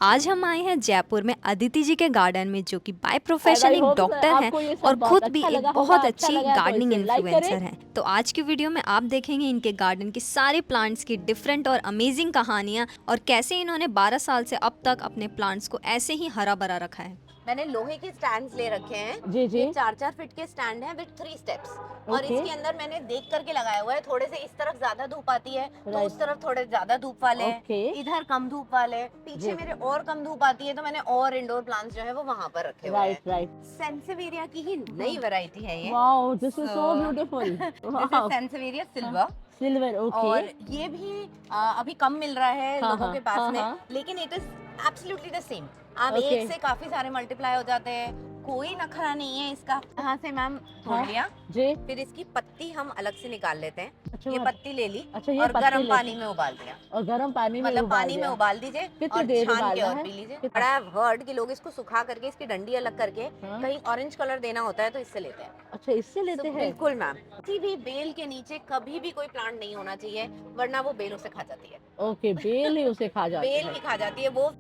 आज हम आए हैं जयपुर में अदिति जी के गार्डन में, जो कि बाय प्रोफेशन एक डॉक्टर हैं और खुद भी एक बहुत अच्छी गार्डनिंग इन्फ्लुएंसर हैं। तो आज की वीडियो में आप देखेंगे इनके गार्डन के सारे प्लांट्स की डिफरेंट और अमेजिंग कहानियां और कैसे इन्होंने 12 साल से अब तक अपने प्लांट्स को ऐसे ही हरा भरा रखा है। मैंने लोहे के स्टैंड्स ले रखे हैं। जी जी। ये 4-4 फीट के स्टैंड हैं विद 3 स्टेप्स। और ओके। इसके अंदर मैंने देख करके लगाया हुआ है। थोड़े से इस तरफ ज्यादा धूप आती है तो राइट। उस तरफ थोड़े ज्यादा धूप वाले ओके। हैं, इधर कम धूप वाले हैं, जी। पीछे मेरे और कम धूप आती है तो मैंने और इंडोर प्लांट्स जो है वो वहां पर रखे हुए हैं। Right right. सेंसेवेरिया की ही नई वैरायटी है ये। Wow, this is so beautiful. This is sansevieria silver. Silver. Okay. और ये भी अभी कम मिल रहा है हाँ, लोगों हाँ, के पास हाँ, में, हाँ। लेकिन it is absolutely the same. आप Okay. एक से काफी सारे मल्टीप्लाई हो जाते हैं, कोई नखरा नहीं है इसका। यहाँ से मैम तोड़ हाँ। लिया, जी। फिर इसकी पत्ती हम अलग से निकाल लेते हैं। अच्छा, ये मैं- पत्ती ले ली अच्छा, ये और पत्ती गर्म ले- पानी में उबाल दिया। और गर्म पानी में मतलब उबाल पानी में दिया। उबाल दीजिए कितनी और देर छान के उबालना और है? पी लीजिए। कितना? बड़ा वर्ड कि लोग इसको सुखा करके इसकी डंडी अलग करके हाँ। कहीं ऑरेंज कलर देना होता है तो इससे लेते हैं। अच्छा, इससे लेते हैं? बिल्कुल मैम। किसी भी बेल के नीचे कभी भी कोई प्लांट नहीं होना चाहिए, वरना वो बेल उसे खा जाती है। ओके, बेल ही उसे खा जाती बेल है। ही खा जाती है वो।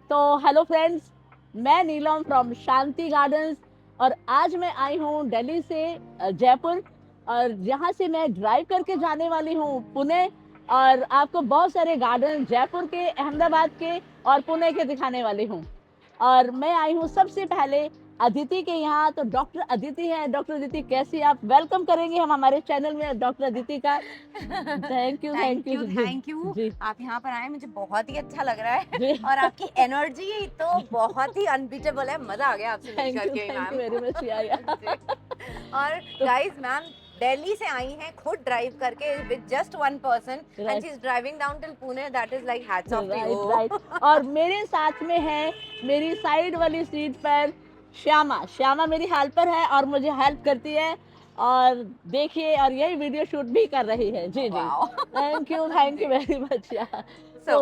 तो हेलो फ्रेंड्स, मैं नीलम फ्रॉम शांति गार्डन्स और आज मैं आई हूँ दिल्ली से जयपुर, और यहाँ से मैं ड्राइव करके जाने वाली हूँ पुणे, और आपको बहुत सारे गार्डन जयपुर के, अहमदाबाद के और पुणे के दिखाने वाली हूँ। और मैं आई हूँ सबसे पहले अदिति के यहाँ। तो डॉक्टर अदिति है। डॉक्टर अदिति कैसी आप? वेलकम करेंगे हम हमारे चैनल में डॉक्टर अदिति का। थैंक यू थैंक यू जी, थैंक यू। जी आप यहाँ पर आए, मुझे बहुत ही अच्छा लग रहा है। जी। और आपकी एनर्जी तो बहुत ही अनबीटेबल है। मजा आ गया आपसे मिल थैंक यू करके मैम। वेरी मच यार। और गाइस, मैम दिल्ली से आई हैं खुद ड्राइव करके with just one person and she is driving down till Pune. That is like hats off to you. Right. और मेरे साथ में है, मेरी साइड वाली सीट पर श्यामा। श्यामा मेरी हेल्पर है और मुझे हेल्प करती है, और देखिए, और यही वीडियो शूट भी कर रही है। जी जी। थैंक यू वेरी मच यार। तो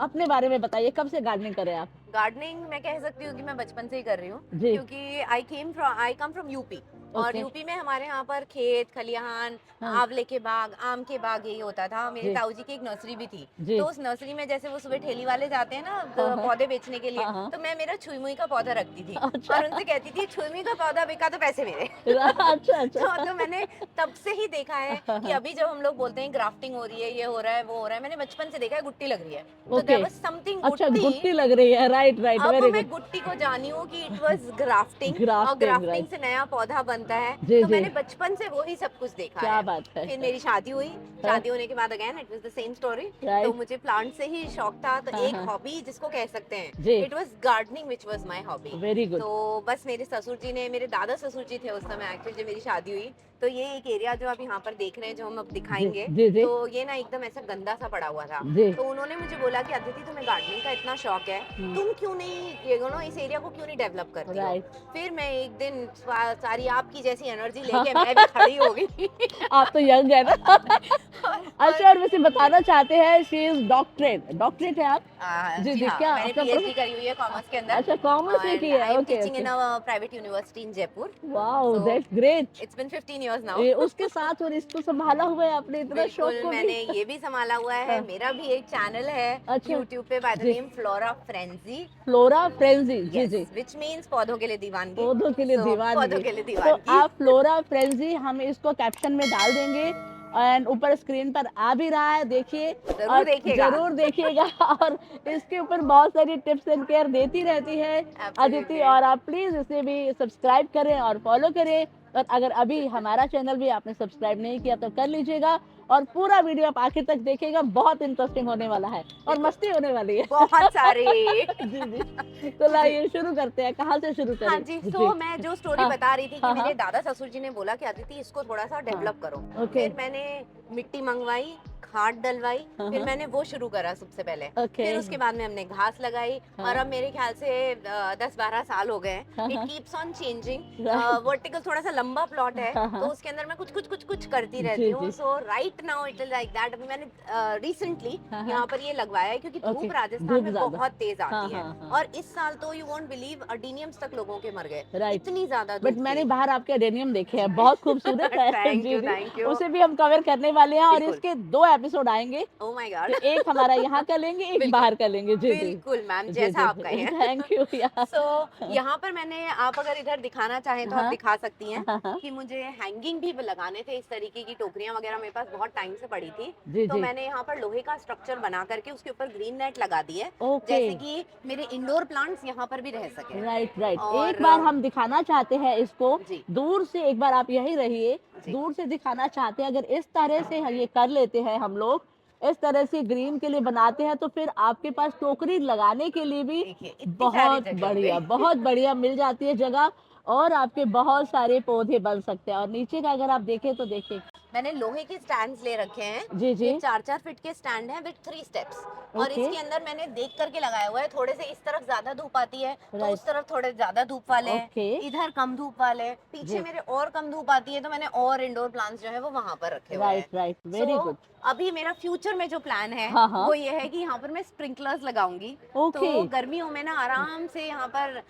अपने बारे में बताइए, कब से गार्डनिंग करें आप? गार्डनिंग मैं कह सकती हूँ कि मैं बचपन से ही कर रही हूँ, जी। क्योंकि आई कम फ्रॉम यूपी। और Okay. यूपी में हमारे यहाँ पर खेत खलिहान, हाँ। आंवले के बाग, आम के बाग यही होता था। मेरे जी। ताऊ जी की एक नर्सरी भी थी, जी। तो उस नर्सरी में जैसे वो सुबह ठेली वाले जाते हैं ना हाँ, पौधे बेचने के लिए, हाँ, हाँ। तो मैं मेरा छुई मुई का पौधा रखती थी। अच्छा। और उनसे कहती थी छुई मुई का पौधा बिका तो पैसे मेरे। अच्छा अच्छा। तो मैंने तब से ही देखा है कि अभी जब हम लोग बोलते हैं ग्राफ्टिंग हो रही है, ये हो रहा है, वो हो रहा है, मैंने बचपन से देखा है गुट्टी लग रही है। तो देयर वाज समथिंग अच्छा, गुट्टी। गुट्टी लग रही है। राइट राइट, अब वेरी मैं गुड। गुट्टी को जानी हूँ कि इट वाज ग्राफ्टिंग, और ग्राफ्टिंग, ग्राफ्टिंग राइट। से नया पौधा बनता है। जी तो जी। मैंने बचपन से वही सब कुछ देखा क्या है। बात है। फिर मेरी शादी हुई। शादी होने के बाद again it was the same story. Right. तो मुझे प्लांट से ही शौक था। तो हाँ, एक हाँ। हॉबी जिसको कह सकते हैं, जी। It was gardening which was my hobby. Very good. तो बस मेरे ससुर जी ने, मेरे दादा ससुर जी थे उस समय एक्चुअली जब मेरी शादी हुई। तो ये एक एरिया जो आप यहाँ पर देख रहे हैं, जो हम अब दिखाएंगे, जी जी। तो ये ना एकदम ऐसा गंदा सा पड़ा हुआ था। जी। तो उन्होंने मुझे बोला कि अदिति, तुम्हें गार्डनिंग का इतना शौक है, तुम क्यों नहीं ये इस एरिया को क्यों नहीं डेवलप करती हो? राइट। फिर मैं एक दिन सारी आपकी जैसी एनर्जी लेके मैं भी खड़ी हो गई। आप तो यंग है ना। अच्छा, और वैसे बताना चाहते हैं, शी इज डॉक्टरेट। डॉक्टरेट है आप? जी जी। हाँ, क्या मैंने आपका पीएचडी करी हुई है कॉमर्स के अंदर। अच्छा, कॉमर्स से की है। I am okay teaching in okay. A private university in Jaipur. Wow, So, that's great. It's been 15 years now. ये उसके साथ और इसको संभाला हुआ है आपने, इतना शौक बिल्कुल, को मैंने भी। ये भी संभाला हुआ है। हाँ। मेरा भी एक चैनल है अच्छा। यूट्यूब पे बाय द जी। Name Flora Frenzy. Flora Frenzy. जी जी। व्हिच मींस पौधों के लिए दीवानगी। पौधों के लिए So, दीवानगी। पौधों के लिए तो दीवानगी। आप फ्लोरा फ्रेंजी, हम इसको कैप्शन में डाल देंगे, एंड ऊपर स्क्रीन पर आ भी रहा है, देखिए। जरूर और देखिएगा। जरूर देखिएगा। और इसके ऊपर बहुत सारी टिप्स एंड केयर देती रहती है अदिति, Absolutely. और आप प्लीज इसे भी सब्सक्राइब करें और फॉलो करें। और अगर अभी हमारा चैनल भी आपने सब्सक्राइब नहीं किया तो कर लीजिएगा, और पूरा वीडियो आप आखिर तक देखिएगा, बहुत इंटरेस्टिंग होने वाला है और मस्ती होने वाली है। बहुत सारे। जी जी। तो लाइए शुरू करते हैं, कहाँ से शुरू करें? हाँ जी। तो मैं जो स्टोरी हाँ, बता रही थी कि हाँ, मेरे हाँ। दादा ससुर जी ने बोला कि अदिति, इसको थोड़ा सा डेवलप करो। ओके। फिर मैंने मिट्टी मंगवाई, खाद डलवाई, हाँ, फिर हाँ। मैंने वो शुरू करा सबसे पहले। ओके। फिर उसके बाद में हमने घास लगाई, हाँ। और अब मेरे ख्याल से 10-12 साल हो गए। हाँ, इट हाँ। Keeps on changing. Right. Vertical थोड़ा सा लंबा प्लॉट है, हाँ, हाँ। तो उसके अंदर मैं कुछ करती रहती जी, हूँ। जी। So right now it is like that. अभी मैंने रिसेंटली हाँ, हाँ। यहाँ पर ये लगवाया है, क्योंकि ओके। धूप राजस्थान धूप में ज्यादा। बहुत तेज हाँ, आती है। हाँ, हाँ। और इस साल तो यू वोंट बिलीव, अडीनियम्स तक लोगों के मर गए। राइट। इतनी ज्यादा बट धूप मैंने थी। बाहर आपके एडेनियम देखे हैं, बहुत खूबसूरत है। थैंक जी यू जी। Thank you. उसे भी हम कवर करने वाले हैं, और बिल्कुल। इसके 2 एपिसोड आएंगे, ओह माय तो गॉड, एक हमारा यहाँ का लेंगे, एक बिल्कुल, बाहर का लेंगे। जी जी बिल्कुल मैम, जी जैसा जी आप कहें। थैंक यू या सो यहाँ पर मैंने, आप अगर इधर दिखाना चाहें तो आप हाँ दिखा सकती हैं हाँ हाँ कि मुझे हैंगिंग भी लगाने थे। इस तरीके की टोकरियां वगैरह मेरे पास बहुत टाइम से पड़ी थी, जी तो जी मैंने यहाँ पर लोहे का स्ट्रक्चर बना करके उसके ऊपर ग्रीन नेट लगा दी है, ओके जैसे कि मेरे इंडोर प्लांट्स यहाँ पर भी रह सके। Right right. एक और बार हम दिखाना चाहते हैं इसको जी दूर से, एक बार आप यही रहिए, जी दूर से दिखाना चाहते हैं। अगर इस तरह से ये कर लेते हैं हम लोग, इस तरह से ग्रीन के लिए बनाते हैं, तो फिर आपके पास टोकरी लगाने के लिए भी देखिए इतनी सारी जगह पे। बहुत बढ़िया मिल जाती है जगह, और आपके बहुत सारे पौधे बन सकते हैं। और नीचे का अगर आप देखें तो देखिए, मैंने लोहे के स्टैंड्स ले रखे हैं, जी जी ये 4-4 फीट के स्टैंड हैं विद 3 स्टेप्स, और ओके इसके अंदर मैंने देख करके लगाया हुआ है। थोड़े से इस तरफ ज्यादा धूप आती है तो राइट उस तरफ थोड़े ज्यादा धूप वाले हैं, ओके इधर कम धूप वाले हैं, पीछे जी मेरे और कम धूप आती है तो मैंने और इंडोर प्लांट्स जो है वो वहां पर रखे हुए हैं। Right right so very good अभी मेरा फ्यूचर में जो प्लान है हाँ हाँ वो ये है कि यहाँ पर मैं स्प्रिंकलर्स लगाऊंगी, ओके तो गर्मियों में ना आराम से यहाँ पर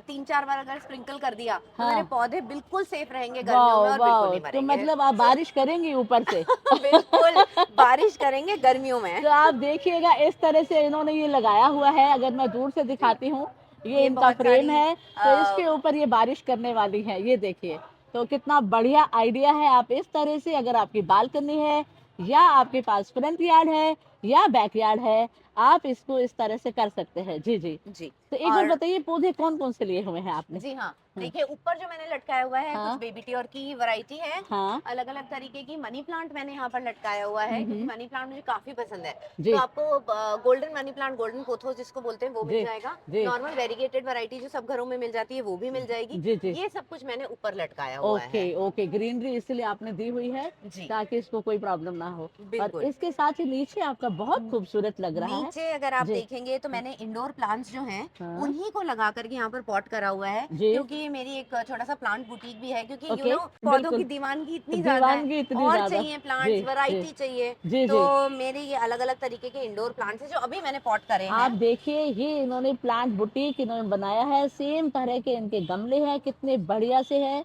3-4 बार अगर स्प्रिंकल कर दिया तो हाँ मेरे पौधे बिल्कुल सेफ रहेंगे गर्मियों में वाह और बिल्कुल वाह, नहीं तो मरेंगे। मतलब आप बारिश करेंगी ऊपर से। बिल्कुल बारिश करेंगे गर्मियों में। तो आप देखिएगा इस तरह से इन्होंने ये लगाया हुआ है। अगर मैं दूर से दिखाती हूँ, ये ये इनका बहुत फ्रेम सारी है, तो इसके ऊपर ये बारिश करने वाली है। ये देखिए, तो कितना बढ़िया आइडिया है। आप इस तरह से, अगर आपकी बालकनी है या आपके पास फ्रंट यार्ड है या बैकयार्ड है, आप इसको इस तरह से कर सकते हैं। जी जी। जी, तो एक बार और बताइए, पौधे कौन कौन से लिए हुए हैं आपने? जी हाँ, हाँ देखिए ऊपर जो मैंने लटकाया हुआ है हाँ कुछ बेबी ट्योर की वैरायटी है, हाँ अलग अलग तरीके की। मनी प्लांट मैंने यहाँ पर लटकाया हुआ है क्योंकि मनी प्लांट मुझे काफी पसंद है। जी तो आपको golden money plant, golden pothos जिसको बोलते हैं, वो मिल जी जाएगा। जी नॉर्मल वेरीगेटेड वैरायटी जो सब घरों में मिल जाती है वो भी मिल जाएगी। जी जी ये सब कुछ मैंने ऊपर लटकाया हुआ ओके है। ओके, ग्रीनरी इसलिए आपने दी हुई है जी ताकि इसको कोई प्रॉब्लम ना हो। और बिल्कुल। इसके साथ ही नीचे आपका बहुत खूबसूरत लग रहा है। नीचे अगर आप जी देखेंगे तो मैंने इंडोर प्लांट्स जो हैं हाँ उन्हीं को लगा करके यहाँ पर पॉट करा हुआ है, जी क्योंकि मेरी एक छोटा सा प्लांट बुटीक भी है, क्योंकि यू ओके नो पौधों बिल्कुल, की दीवानगी इतनी ज्यादा है, दीवानगी इतनी और ज्यादा। चाहिए जी प्लांट्स, जी वैरायटी चाहिए। जी तो जी मेरे ये अलग अलग तरीके के इंडोर प्लांट्स हैं जो अभी मैंने पॉट करे आप हैं। देखिए, ये इन्होंने प्लांट बुटीक इन्होंने बनाया है, सेम तरह के इनके गमले हैं, कितने बढ़िया से है।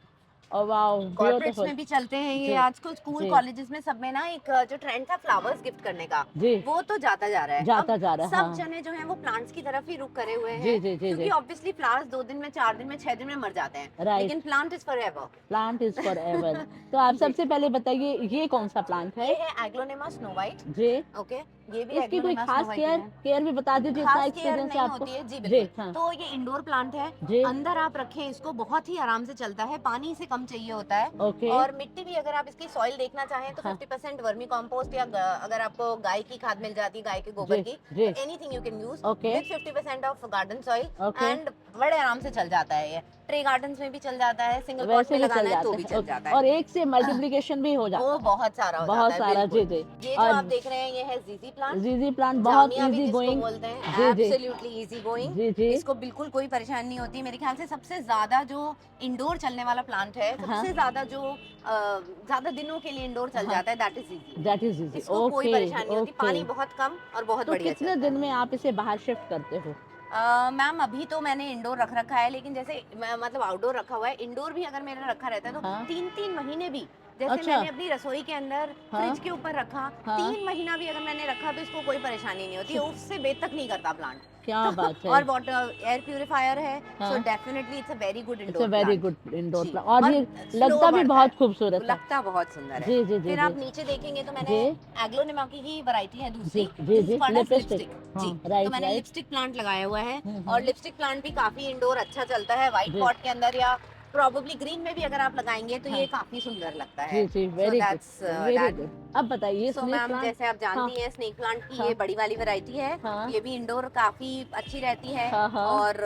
और वाओ कॉर्पोरेट्स ब्यूटीफुल। में भी चलते हैं ये जी आजकल, स्कूल जी कॉलेजेस में सब में ना एक जो ट्रेंड था फ्लावर्स गिफ्ट करने का, जी वो तो जाता जा रहा है। अब जाता जा रहा है सब हाँ जने जो हैं वो प्लांट्स की तरफ ही रुख करे हुए जी हैं, जी जी क्योंकि जी ऑब्वियसली फ्लावर्स 2 दिन में, 4 दिन में, 6 दिन में मर जाते हैं, राइट। लेकिन plant is forever. Plant is for ever. तो आप जी, सबसे पहले बताइए, ये कौन सा प्लांट ये है? है एग्लोनेमा स्नो व्हाइट। जी ओके, ये भी इसकी कोई एग्लोनेमा स्नो खास व्हाइट केयर है। केयर भी बता दीजिए, इतना खास केयर एक्सपीरियंस है नहीं आपको। होती है जी, जी बिल्कुल। हाँ तो ये इंडोर प्लांट है, जी अंदर आप रखें इसको, बहुत ही आराम से चलता है, पानी से कम चाहिए होता है। ओके और मिट्टी भी अगर आप इसकी सॉइल देखना चाहें तो हाँ 50% वर्मी कंपोस्ट, या अगर आपको गाय की खाद मिल जाती है, गाय के गोबर जी की, जी तो anything you can use okay with 50% of garden soil, okay and बड़े आराम से चल जाता है। ये ट्रे गार्डन्स में भी चल जाता है, सिंगल पॉट वैसे में भी चल लगाना है तो जाता भी है चल ओके। जाता है। और एक से मल्टीप्लिकेशन भी हो जाता वो है, बहुत सारा हो बहुत जाता है, सारा। जी बिल्कुल। जी। ये जो और आप देख रहे हैं ये है जीजी प्लांट, जीजी प्लांट बहुत जामिया भी इजी जिसको गोइंग। बोलते हैं, जी जी एब्सोल्युटली इजी गोइंग। जी जी इसको बिल्कुल कोई परेशानी नहीं होती। मेरे ख्याल से सबसे ज्यादा जो इंडोर चलने वाला प्लांट है, हाँ सबसे ज्यादा जो ज्यादा दिनों के लिए इंडोर चल हाँ जाता है, that is easy. That is easy इसको कोई ओके परेशानी नहीं होती, ओके। पानी बहुत कम और बहुत तो बढ़िया कितने चलता दिन है। में आप इसे बाहर शिफ्ट करते हो? मैम अभी तो मैंने इंडोर रख रखा है, लेकिन जैसे मतलब आउटडोर रखा हुआ है, इंडोर भी अगर मेरा रखा रहता है तो हाँ 3-3 महीने भी, जैसे अच्छा मैंने अपनी रसोई के अंदर हाँ फ्रिज के ऊपर रखा, हाँ 3 महीना भी अगर मैंने रखा तो इसको कोई परेशानी नहीं होती, उससे बेतक नहीं करता प्लांट। क्या बात है। और वाटर एयर प्यूरिफायर है, सो हाँ definitely it's a very good it's a indoor very plant. Good indoor जी, प्लांट। और ये स्लो लगता भी बढ़ता बहुत है, खूबसूरत है। लगता बहुत सुंदर है। जी जी जी फिर जी आप नीचे देखेंगे तो मैंने जी एग्लोनिमा की वैरायटी है जी दूसरी, जी जी लिपस्टिक। लिपस्टिक। जी, हाँ तो राइट मैंने राइट। लिपस्टिक प्लांट लगाया हुआ है, और लिपस्टिक प्लांट भी काफी इंडोर अच्छा चलता है, व्हाइट जी पॉट के अंदर या प्रॉबेबली ग्रीन में भी अगर आप लगाएंगे तो हाँ ये काफी सुंदर लगता है। जी जी so very good that's very that. Good. अब बताइए सो स्नेक मैम प्लांट। जैसे आप हाँ जानती हैं स्नेक प्लांट की हाँ ये बड़ी वाली वैरायटी है, हाँ ये भी इंडोर काफी अच्छी रहती है, हाँ हाँ और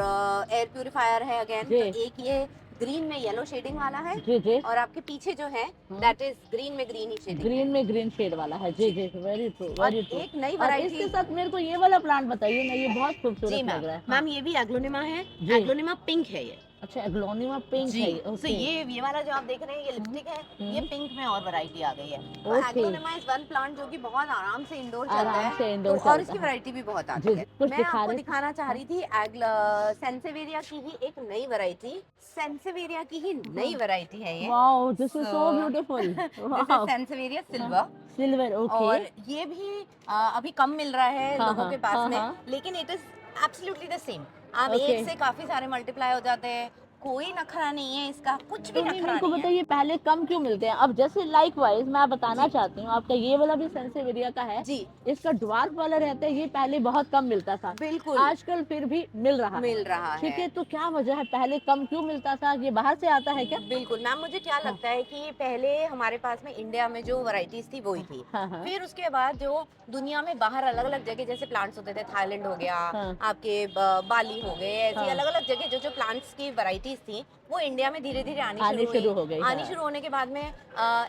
एयर प्यूरिफायर है अगेन। जी तो एक ये ग्रीन में येलो शेडिंग वाला है, जी जी और आपके पीछे जो है हाँ दैट इज ग्रीन में ग्रीन ही शेडिंग है। ग्रीन में ग्रीन शेड वाला है। जी जी, जी वेरी ट्रू और वेरी ट्रू। एक नई और वैरायटी। इसके साथ मेरे को ये वाला प्लांट बताइए ना, ये बहुत जी खूबसूरत मैम, लग रहा है। हाँ मैम ये भी एग्लोनिमा है, जी एग्लोनिमा पिंक है ये। अच्छा एग्लोनिमा पिंक जी, है तो ओके ये वाला जो आप देख रहे हैं ये लिपस्टिक है, ये पिंक में और वैरायटी आ गई है। तो okay aglaonema is one plant जो कि बहुत आराम से इंडोर चलता आराम है, से तो इंडोर और चलता इसकी है वैरायटी भी बहुत जी आती है। कुछ मैं दिखा आपको रहे थे दिखाना चाह रही थी सेंसेवेरिया की ही एक नई वैरायटी, सेंसेवेरिया की ही नई वैरायटी है ये। Wow this is so so beautiful this is wow sansevieria silver, silver okay और ये भी अभी कम मिल रहा है हाँ लोगों हाँ के पास हाँ में, हाँ लेकिन it is absolutely the same. आप ओके एक से काफी सारे मल्टीप्लाई हो जाते हैं, कोई नखरा नहीं है इसका, कुछ भी तो नहीं मेरे नखरा को नहीं है। बताइए पहले कम क्यों मिलते हैं अब जैसे लाइक वाइज मैं बताना जी चाहती हूँ आपका ये वाला भी सेंसेवेरिया का है जी इसका ड्वार्फ वाला रहता है ये पहले बहुत कम मिलता था बिल्कुल आजकल फिर भी मिल रहा है मिल रहा ठीक है। है तो क्या वजह है पहले कम क्यों मिलता था ये बाहर से आता है क्या बिल्कुल मैम, मुझे क्या हाँ लगता है कि पहले हमारे पास में इंडिया में जो वैरायटीज थी वही थी, हाँ हाँ फिर उसके बाद जो दुनिया में बाहर अलग अलग जगह जैसे प्लांट्स होते थे, थाईलैंड हो गया, हाँ आपके बाली हो गए, ऐसी हाँ अलग अलग जगह जो जो प्लांट्स की वैरायटीज थी वो इंडिया में धीरे धीरे आनी आने शुरू हुई। शुरू हो गई आनी हाँ शुरू होने के बाद में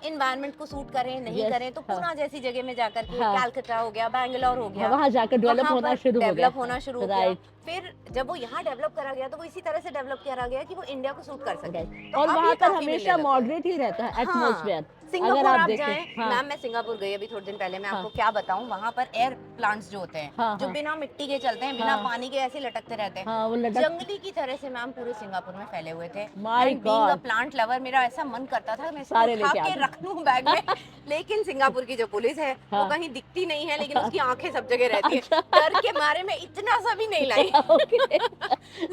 इन्वायरमेंट को सूट करें नहीं यस करें, तो हाँ पुणे जैसी जगह में जाकर के हाँ कैलकाटा हो गया, बैंगलोर हो गया, वहां जाकर डेवलप वहां होना पर शुरू हो गया डेवलप होना शुरू हो गया। राइट फिर जब वो यहाँ डेवलप करा गया तो वो इसी तरह से डेवलप करा गया कि वो इंडिया को सूट कर सके। राइट तो और अब वहां ये पर काफी मिलने हमेशा लग गए। मॉडरेट ही रहता है हाँ, एटमॉस्फेयर सिंगापुर अगर आप आप देखें जाएं, हाँ मैम मैं सिंगापुर गई अभी थोड़े दिन पहले, मैं हाँ आपको क्या बताऊं, वहां पर एयर प्लांट्स जो होते हैं, हाँ जो हाँ बिना मिट्टी के चलते हैं, बिना हाँ पानी के ऐसे लटकते रहते हैं, हाँ वो लटक जंगली की तरह से मैम पूरे सिंगापुर में फैले हुए थे। My and being a God plant lover मेरा ऐसा मन करता था मैं इसको सारे उठा लेके आ के जाओ रख लूं बैग में, लेकिन सिंगापुर की जो पुलिस है वो हाँ कहीं दिखती नहीं है, लेकिन उसकी आंखें सब जगह रहती है, अच्छा डर के मारे में इतना सा भी नहीं लाई। ओके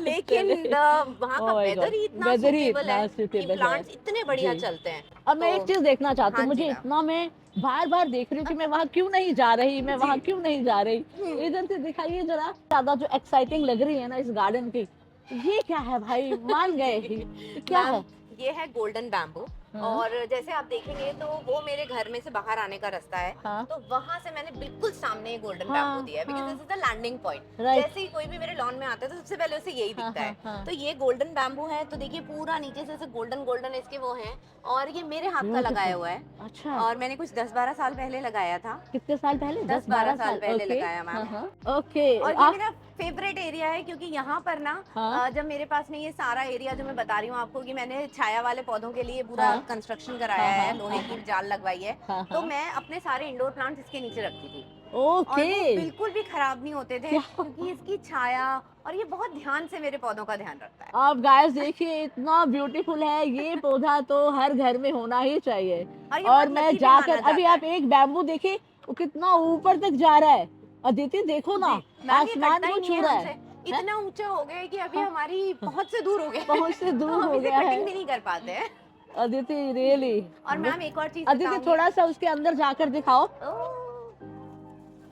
लेकिन वहाँ का ओह माय वेदर गॉड ही इतना वेदर ही सूटेबल इतना है कि सूटेबल है प्लांट्स इतने बढ़िया जी चलते हैं। अब मैं एक तो चीज देखना चाहती हाँ हूँ जी मुझे मैम। इतना मैं बार बार देख रही हूँ कि मैं वहां क्यों नहीं जा रही मैं जी वहां क्यों नहीं जा रही हम्म। इधर से दिखाइए जरा ज्यादा जो एक्साइटिंग लग रही है ना इस गार्डन की ये क्या है भाई मान गए क्या मैम है ये है गोल्डन बैम्बू, हाँ और जैसे आप देखेंगे तो वो मेरे घर में से बाहर आने का रास्ता है, हाँ तो वहां से मैंने बिल्कुल सामने ये गोल्डन हाँ, बैम्बू दिया है, बिकॉज हाँ, this is the landing point. Right जैसे ही कोई भी मेरे लॉन में आता है तो सबसे पहले उसे यही हाँ दिखता हाँ है। हाँ तो ये गोल्डन बैम्बू है, तो देखिए पूरा नीचे से ऐसे गोल्डन गोल्डन इसके वो हैं, और ये मेरे हाथ का लगाया हुआ है, अच्छा और मैंने कुछ 10-12 साल पहले लगाया था। कितने साल पहले 10-12 साल साल पहले ओके लगाया मैम। हाँ ओके और ये मेरा फेवरेट एरिया है, क्योंकि यहाँ पर ना हाँ जब मेरे पास में ये सारा एरिया जो मैं बता रही हूँ आपको कि मैंने छाया वाले पौधों के लिए पूरा हाँ, कंस्ट्रक्शन कराया हाँ, है, हाँ, लोहे की जाल लगवाई है, हाँ तो हाँ मैं अपने सारे इंडोर प्लांट्स इसके नीचे रखती थी, और वो ओके बिल्कुल भी खराब नहीं होते थे, क्या? क्योंकि इसकी छाया, और ये बहुत ध्यान से मेरे पौधों का ध्यान रखता है। आप गाइस देखिए इतना ब्यूटीफुल है ये पौधा तो हर घर में होना ही चाहिए और ये और बहुत मैं lucky भी जाकर माना अभी जाता आप है। एक बैम्बू देखिए वो कितना ऊपर तक जा रहा है अदिति देखो ना जी मैम, ये आसमान कटता को ही नहीं छू है रहा हमसे, है इतना ऊंचा हो गया है कि अभी हाँ। हमारी पहुंच से दूर हो गया है। पहुंच से तो दूर हम हो इसे गया कटिंग है भी नहीं कर पाते हैं। अदिति रियली और मैम एक और चीज अदिति बताऊंगी। थोड़ा सा उसके अंदर जाकर दिखाओ ओह,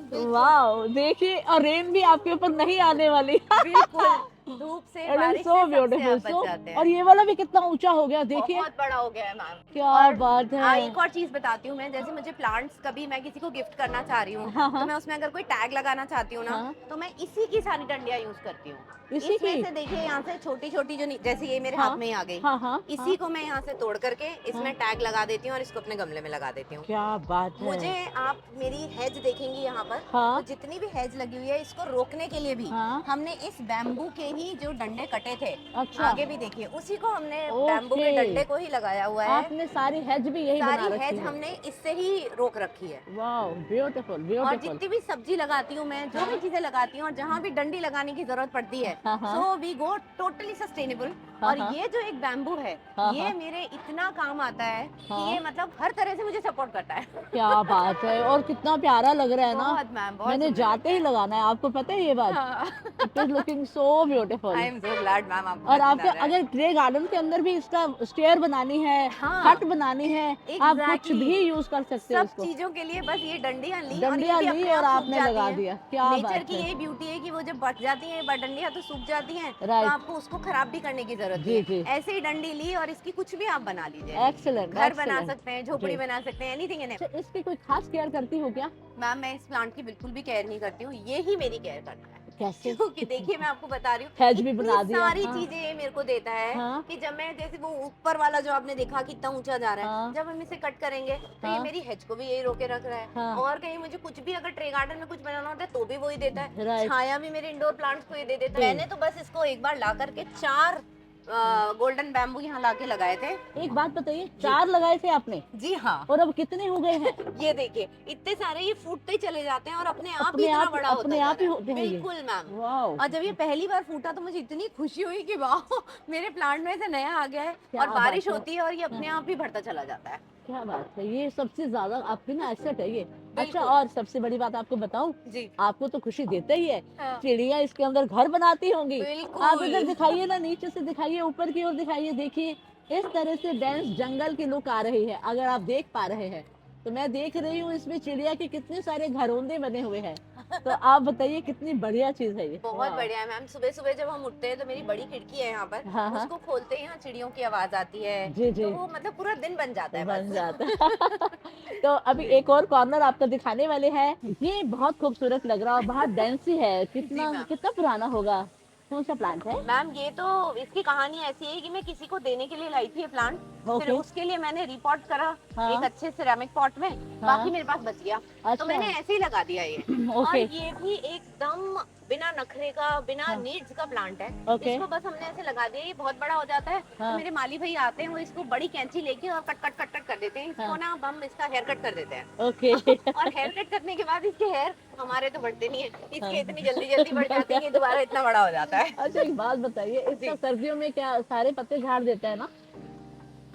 बिल्कुल। वाओ देखिए और रेन भी आपके ऊपर नहीं आने वाली बिल्कुल, धूप से, इट इज बारिश सो से, सबसे ब्यूटीफुल आप बच जाते और हैं। ये वाला भी कितना ऊंचा हो गया देखिए बहुत बड़ा हो गया है मैम। क्या और बात है एक और चीज बताती हूँ मैं, जैसे मुझे प्लांट्स कभी मैं किसी को गिफ्ट करना चाह रही हूँ, हाँ, तो हाँ। मैं उसमें अगर कोई टैग लगाना चाहती हूँ ना, हाँ। तो मैं इसी की सारी डंडियाँ यूज करती हूँ। इसी इसमें की से देखिए यहाँ से छोटी छोटी जो जैसे ये मेरे हाँ, हाथ में ही आ गई, हाँ हाँ इसी हाँ, को मैं यहाँ से तोड़ करके इसमें हाँ। टैग लगा देती हूँ और इसको अपने गमले में लगा देती हूँ। क्या बात है मुझे आप मेरी हेज देखेंगी यहाँ पर, हाँ। तो जितनी भी हेज लगी हुई है इसको रोकने के लिए भी हाँ। हमने इस बैम्बू के ही जो डंडे कटे थे, अच्छा आगे भी देखिए उसी को हमने ओके। बैम्बू के डंडे को ही लगाया हुआ है। आपने सारी हेज भी यही बना सारी रखी हेज है हमने इससे ही रोक रखी है। वाओ ब्यूटीफुल और ब्यूटीफुल जितनी भी सब्जी लगाती हूँ मैं, जो भी चीजें लगाती हूँ, और जहाँ भी डंडी लगाने की जरूरत पड़ती है, हाँ, हाँ। So we go totally sustainable. हाँ, और हाँ। ये जो एक बैम्बू है, हाँ, ये हाँ। मेरे इतना काम आता है हाँ। कि ये मतलब हर तरह से मुझे सपोर्ट करता है। क्या बात है और कितना प्यारा लग रहा है ना बहुत मैम, बहुत मैंने सुंदर जाते ही लगता लगाना है आपको पता है ये बात है। It is looking so beautiful I am so glad ma'am, आपको और पसंद आपको आ रहा है। अगर ट्रे गार्डन के अंदर भी इसका स्टेयर बनानी है हाँ। हट बनानी है आप कुछ Exactly. भी यूज कर सकते हो सब इसको चीजों के लिए बस ये डंडियां ली, डंडियां और ये भी ली अपने और आप सूख आपने जाती लगा हैं। दिया क्या नेचर बात की है यही ब्यूटी है कि वो जब बच जाती हैं डंडियां तो सूख जाती हैं, तो Right. आपको उसको खराब भी करने की जरूरत जी, नहीं जी। है। ऐसे ही डंडी ली और इसकी कुछ भी आप बना लीजिए। एक्सीलेंट घर बना सकते हैं, झोपड़ी जी। बना सकते हैं, एनीथिंग इन इट। अच्छा इसकी कोई खास केयर करती हो क्या मैम मैं इस प्लांट की बिल्कुल भी केयर नहीं करती हूँ, ये ही मेरी केयर करता है। कैसे क्योंकि देखिए मैं आपको बता रही हूँ, हैज भी इतनी बना दिया, सारी हाँ। चीजें ये मेरे को देता है हाँ। कि जब मैं जैसे वो ऊपर वाला जो आपने देखा कितना ऊंचा जा रहा है, हाँ। जब हम इसे कट करेंगे तो ये हाँ। मेरी हेज को भी यही रोके रख रहा है। हाँ। और कहीं मुझे कुछ भी अगर ट्रे गार्डन में कुछ बनाना होता है तो भी वही देता है। Right. छाया भी मेरे इंडोर प्लांट्स को ये दे देता है। जी। मैंने तो बस इसको एक बार ला करके 4 गोल्डन बैम्बू यहाँ लाके लगाए थे। एक बात बताइए, 4 लगाए थे आपने जी हाँ। और अब कितने हो गए हैं? ये देखिए इतने सारे ये फूटते ही चले जाते हैं और अपने आप ही अपने इतना आप बड़ा होता अपने जा आप ही रहा है। होते हैं ये? बिल्कुल मैम। वाओ, और जब ये पहली बार फूटा तो मुझे इतनी खुशी हुई कि वाह मेरे प्लांट में से नया आ गया है। क्या और बारिश बात है। होती है और ये अपने हाँ। आप ही बढ़ता चला जाता है। क्या बात है, ये सबसे ज्यादा आपकी ना एसेट है ये। अच्छा, बिल्कुल। और सबसे बड़ी बात आपको बताऊं, जी आपको तो खुशी देता ही है, हाँ। चिड़िया इसके अंदर घर बनाती होंगी। आप इधर बिल्कुल। दिखाइए ना, नीचे से दिखाइए, ऊपर की ओर दिखाइए, देखिए इस तरह से डेंस जंगल की लुक आ रही है, अगर आप देख पा रहे हैं। तो मैं देख रही हूँ इसमें चिड़िया के कितने सारे घरौंदे बने हुए हैं। तो आप बताइए कितनी बढ़िया चीज है ये। बहुत वाह। बढ़िया है मैम। सुबह सुबह जब हम उठते हैं तो मेरी बड़ी खिड़की है यहाँ पर, हाँ हाँ, उसको खोलते ही यहाँ चिड़ियों की आवाज आती है। जी जी, तो वो मतलब पूरा दिन बन जाता है बन बस। जाता है। तो अभी एक और कॉर्नर आपको दिखाने वाले हैं, ये बहुत खूबसूरत लग रहा है और बहुत डेंसी है। जी कितना मैम। कितना पुराना होगा, कौन सा प्लांट है? मैम ये तो इसकी कहानी ऐसी है कि मैं किसी को देने के लिए लाई थी ये प्लांट। फिर ओके। उसके लिए मैंने रिपॉट करा हाँ एक अच्छे सिरेमिक पॉट में। हाँ, बाकी मेरे पास बच गया तो अच्छा, मैंने ऐसे ही लगा दिया ये। और ओके, ये भी एकदम बिना नखरे का, बिना हाँ, नीड्स का प्लांट है। ओके, इसको बस हमने ऐसे लगा दिया, ये बहुत बड़ा हो जाता है तो हाँ, मेरे माली भाई आते हैं, वो इसको बड़ी कैंची लेके और कट कट कट कट कर देते हैं इसको हाँ, ना। अब हम इसका हेयर कट कर देते हैं। ओके। और हेयर कट करने के बाद इसके हेयर हमारे तो बढ़ते नहीं है, हाँ। इसके इतनी जल्दी जल्दी बढ़ जाते हैं कि दोबारा इतना बड़ा हो जाता है। अच्छा, एक बात बताइए, जी। इसका सर्दियों में क्या सारे पत्ते झाड़ देता है ना?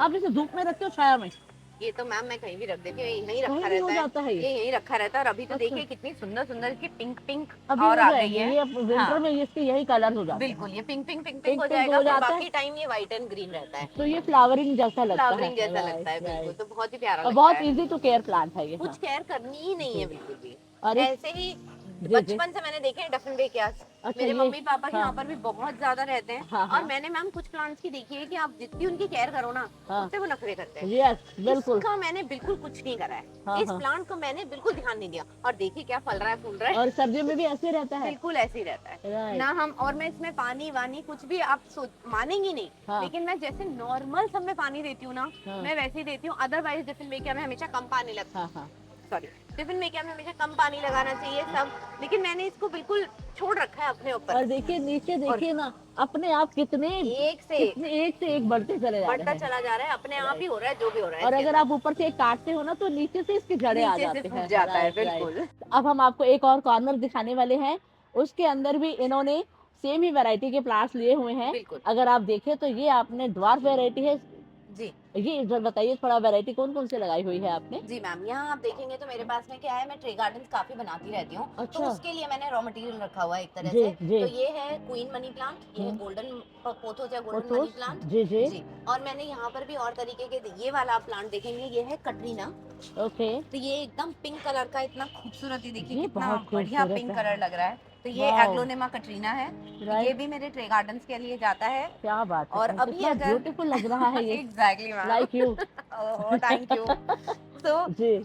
आप इसे धूप में रखते हो छाया में? ये तो मैम मैं कहीं भी रख देती हूँ, यहीं कहीं रखा भी हो रहता है। जाता है ये ये? यहीं रखा रहता है। और अभी तो अच्छा, देखिए कितनी सुंदर सुंदर इसकी पिंक पिंक अभी और हो आ गई जाएंगे है। ये, अब विंटर हाँ में इसके यही कलर हो जाते हैं। बिल्कुल, ये pink pink pink pink pink हो पिंक जाएगा, हो फिर जाता है, बाकी टाइम ये व्हाइट एंड ग्रीन रहता है। तो ये फ्लावरिंग जैसा लगता है। फ्लावरिंग जैसा लगता है राइट बिल्कुल, राइट, तो बहुत ही प्यारा और लगता बहुत है। इजी टू केयर प्लांट है ये। कुछ केयर करनी ही नहीं जी। है बिल्कुल भी। और इस, ऐसे ही जी जी, बचपन से मैंने देखे हैं डफन बेकियास। अच्छा मेरे ये, मम्मी पापा हाँ यहाँ पर भी बहुत ज्यादा रहते हैं। हाँ और हाँ मैंने मैम कुछ प्लांट्स की देखी है कि आप जितनी उनकी केयर करो ना हाँ, उतने वो नखरे करते हैं। यस बिल्कुल, इसका मैंने बिल्कुल कुछ नहीं करा है। हाँ इस हाँ। प्लांट को मैंने बिल्कुल ध्यान नहीं दिया और देखिए क्या फल रहा है, फूल रहा है। और सर्दियों में भी ऐसे रहता है? बिल्कुल ऐसे ही रहता है राइट, ना। हम और मैं इसमें पानी वानी कुछ भी आप मानेंगी नहीं। हाँ लेकिन मैं जैसे नॉर्मल सब में पानी देती हूँ ना, हाँ मैं वैसे ही देती हूँ। अदरवाइज टिफिन में क्या, मैं हमेशा कम पानी लगता, हाँ हाँ, सॉरी, टिफिन में क्या, मैं हमेशा कम पानी लगाना चाहिए सब। लेकिन मैंने इसको बिल्कुल छोड़ रखा है अपने ऊपर। और देखिए नीचे और देखिए ना, अपने आप कितने एक से एक से एक बढ़ते चले जा बढ़ता रहे हैं। चला जा रहा है, अपने आप ही हो रहा है जो भी हो रहा है और इसके अगर अंदर। आप ऊपर से एक काटते हो ना तो नीचे से इसकी जड़ें आ नीचे से जाती फूट हैं। जाता है राइट बिल्कुल। राइट। अब हम आपको एक और कॉर्नर दिखाने वाले हैं, उसके अंदर भी इन्होंने सेम ही वैरायटी के प्लांट्स लिए हुए हैं। बिल्कुल अगर आप देखें तो ये आपने ड्वार्फ वैरायटी है। जी। ये इधर बताइए थोड़ा, वैरायटी कौन कौन से लगाई हुई है आपने? जी मैम, यहाँ आप देखेंगे तो मेरे पास में क्या है, मैं ट्री गार्डन काफी बनाती रहती हूँ। तो अच्छा, उसके लिए मैंने रॉ मटेरियल रखा हुआ है एक तरह जी से। जी, तो ये है क्वीन मनी प्लांट, ये है हम्म, गोल्डन पोथोस या गोल्डन मनी पोथोस, प्लांट। जी जी, जी। और मैंने यहाँ पर भी और तरीके के, ये वाला प्लांट देखेंगे, ये है कटरीना। ओके, तो ये एकदम पिंक कलर का, इतना खूबसूरत, ही देखिए ये कितना बहुत बढ़िया खूबसूरत पिंक है। कलर लग रहा है। तो ये वाओ, एग्लोनेमा कटरीना है। तो ये राइट, भी मेरे ट्रे गार्डन्स के लिए जाता है। क्या बात है, और अभी कितना अगर ब्यूटीफुल लग रहा है ये। Exactly ma'am. Like you. Oh thank you. तो जी,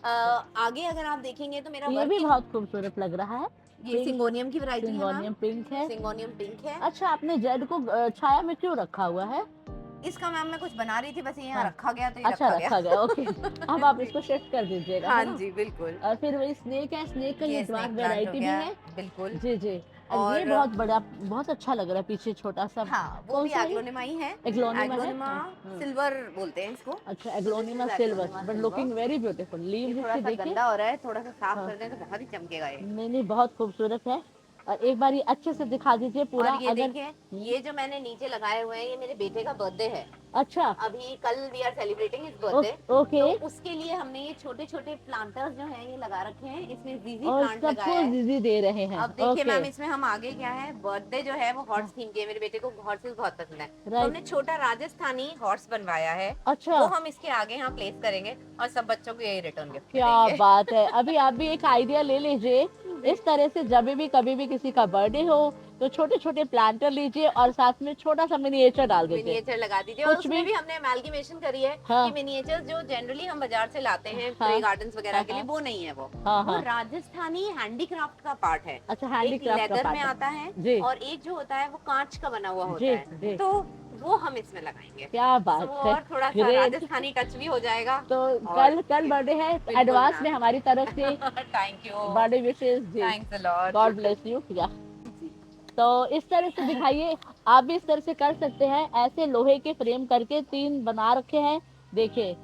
आगे अगर आप देखेंगे तो मेरा ये भी वर्किंग, बहुत खूबसूरत लग रहा है। ये पिंक, सिंगोनियम की वैरायटी है सिंगोनियम मैम। पिंक है। सिंगोनियम पिंक है। अच्छा, आपने जेड को छाया में क्यों रखा हुआ है? इसका मैम मैं कुछ बना रही थी, बस ये यहाँ हाँ, रखा गया तो ये अच्छा रखा रखा गया। गया, ओके। अब आप जी। इसको शिफ्ट कर दीजिएगा, हाँ है ना? जी बिल्कुल। और फिर वही स्नेक है, स्नेक का ये ये ड्वार्फ स्नेक प्लांट हो वैरायटी भी गया है। बिल्कुल। जी जी, और ये और बहुत बड़ा, बहुत अच्छा लग रहा है, पीछे छोटा सा। हाँ वो कौन भी सा है? एग्लोनिमा ही है। एग्लोनिमा है। एग्लोनिमा हाँ, हाँ। सिल्वर बोलते हैं इसको। अच्छा, तो this aglaonema is silver, aglaonema but silver. Looking very beautiful. ये लीव्स थोड़ा इसके सा देखिए। गंदा हो रहा है, थोड़ा सा साफ हाँ, कर दें तो बहुत ही चमकेगा ये। नहीं नहीं, बहुत खूबसूरत है। और एक बार ये अच्छे से दिखा दीजिए पूरा, और ये अगर। देखिए, ये जो मैंने नीचे लगाए हुए हैं, ये मेरे बेटे का बर्थडे है। अच्छा, अभी कल we are celebrating his birthday. Okay, तो उसके लिए हमने ये छोटे छोटे प्लांटर्स जो हैं ये लगा रखे हैं। इसमें जीजी और प्लांट लगाया सबको है। दीदी दे रहे हैं। अब देखिए ओके, मैम, इसमें हम आगे क्या है, बर्थडे जो है वो हॉर्स थीम की है। मेरे बेटे को हॉर्सेस बहुत पसंद है, तो राइट, हमने छोटा राजस्थानी हॉर्स बनवाया है। अच्छा, वो हम इसके आगे यहाँ प्लेस करेंगे और सब बच्चों को यही रिटर्न गिफ्ट क्या देंगे। बात है। अभी आप भी एक आइडिया ले लीजिए, इस तरह से जब भी कभी भी किसी का बर्थडे हो तो छोटे छोटे प्लांटर लीजिए और साथ में छोटा सा मिनिएचर डाल दीजिए। मिनिएचर लगा दीजिए। और कुछ उसमें भी, भी हमने अमेलगमेशन करी है हाँ कि मिनिएचर जो जनरली हम बाजार से लाते हैं हाँ, ट्री गार्डन्स वगैरह हाँ के लिए, वो नहीं है। वो हाँ वो हाँ, राजस्थानी हैंडीक्राफ्ट का पार्ट है। अच्छा, एक हैंडीक्राफ्ट का लेदर में पार्ट आता है। है जी और एक जो होता है वो कांच का बना हुआ होता जी है। जी, तो वो हम इसमें लगाएंगे। क्या तो बात वो है, और थोड़ा सा ग्रेट। राजस्थानी टच भी हो जाएगा। तो और कल बर्थडे है, बिल्कुल एडवांस में मैम। हमारी तरफ से थैंक यू। बर्थडे विशेस जी। Thanks a lot. God bless you. या तो इस तरह से दिखाइए, आप भी इस तरह से कर सकते हैं। ऐसे लोहे के फ्रेम करके 3 बना रखे हैं, देखिए।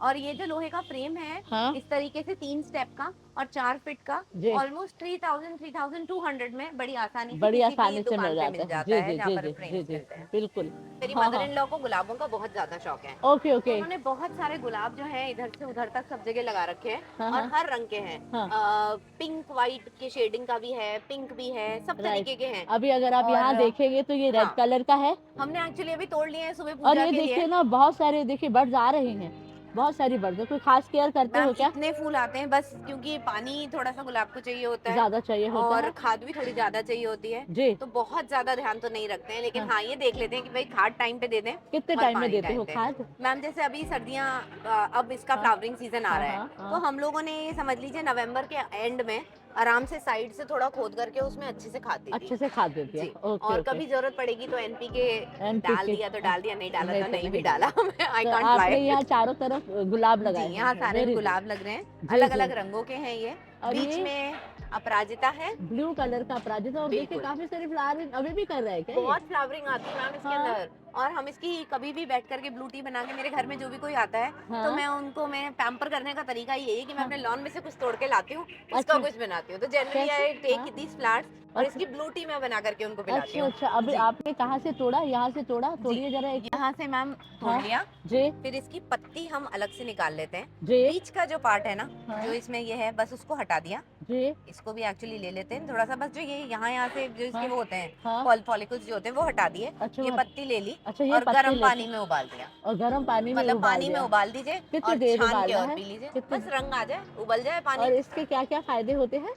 और ये जो लोहे का फ्रेम है, हाँ इस तरीके से 3 स्टेप का और 4 फीट का, जी, ऑलमोस्ट 3200 में बड़ी आसानी से बड़ी किसी भी आसानी से दुकान मिल पे जाता मिल है। जाता जी है जी जहाँ जी पर जी जी फ्रेम्स जी, मिलते हैं। बिल्कुल। मेरी हाँ मदर हाँ, इन लॉ को गुलाबों का बहुत ज्यादा शौक है, ओके तो ओके। उन्होंने बहुत सारे गुलाब जो है इधर से उधर तक सब जगह लगा रखे हैं, हाँ और हाँ हर रंग के हैं। हाँ, पिंक वाइट के शेडिंग का भी है, पिंक भी है, सब राइट। तरीके के हैं। अभी अगर आप और यहाँ देखेंगे तो ये रेड हाँ, कलर का है। हमने एक्चुअली अभी तोड़ लिए हैं सुबह और पूजा ये के देखिए लिए। ना, बहुत सारे देखिए बर्ड्स आ रहे हैं, बहुत सारी बर्ड्स। कोई खास केयर करते मैम हो क्या? इतने फूल आते हैं बस, क्योंकि पानी थोड़ा सा गुलाब को चाहिए होता है, ज्यादा चाहिए होता और है खाद भी थोड़ी ज्यादा चाहिए होती है, जी। तो बहुत ज्यादा ध्यान तो नहीं रखते हैं, लेकिन हाँ, हाँ ये देख लेते हैं कि भाई खाद टाइम पे दे दें कितने और टाइम में पानी देते टाइम हो पे। खाद? मैम जैसे अभी सर्दियाँ, अब इसका हाँ फ्लावरिंग सीजन आ हाँ रहा है, हाँ तो हाँ, हम लोगों ने ये समझ लीजिए नवंबर के एंड में आराम से साइड से थोड़ा खोद करके उसमें अच्छे से खाद दी थी। अच्छे से खाद देती है। जी, ओके और ओके। कभी जरूरत पड़ेगी तो एनपीके डाल एनपीके दिया तो डाल दिया, नहीं डाला नहीं तो तो नहीं भी नहीं डाला। डाला। आई तो कांट आपने लाई। यहाँ चारों तरफ गुलाब जी, लगाए यहाँ हैं, सारे में वेरी गुड। गुलाब लग रहे हैं, जी अलग जी। अलग रंगों के हैं ये। और बीच ये में अपराजिता है। ब्लू कलर का अपराजिता, और देखिए बिल्कुल, काफी सारे फ्लावर अभी भी कर रहा है क्या ये? बहुत फ्लावरिंग आती है मैम इसके हाँ अंदर, और हम इसकी कभी भी बैठ करके ब्लू टी बना के, मेरे घर में जो भी कोई आता है तो हाँ मैं पैम्पर करने का तरीका यही है कि मैं हाँ, अपने लॉन में से कुछ तोड़ के लाती हूँ, उसका अच्छा कुछ बनाती हूँ। तो जनरली कैसे? आई हाँ, टेक दीज फ्लावर्स और अच्छा इसकी ब्लू टी मैं बना करके उनको पिलाती अच्छा हूँ। अच्छा। अभी जी आपने कहाँ से तोड़ा? यहाँ से तोड़ा? जी, तोड़िए जरा एक। यहाँ से मैम तोड़ हाँ लिया, जी फिर इसकी पत्ती हम अलग से निकाल लेते हैं। जी बीच का जो पार्ट है ना, हाँ जो इसमें ये है, बस उसको हटा दिया। जी इसको भी एक्चुअली ले लेते हैं थोड़ा सा, बस जो ये यहाँ से जो इसके हाँ वो होते हैं हाँ, फॉलिकल्स जो होते हैं वो हटा दिए। अच्छा ये वो पत्ती ले ली अच्छा ये और पत्ते गर्म लेके पानी में उबाल दिया, और गर्म पानी में मतलब उबाल पानी में दिया। उबाल दीजिए कितनी और देर छान के उबालना और है? पी लीजिए, कितनी? बस रंग आ जाए, उबल जाए पानी। और इसके क्या क्या फायदे होते हैं?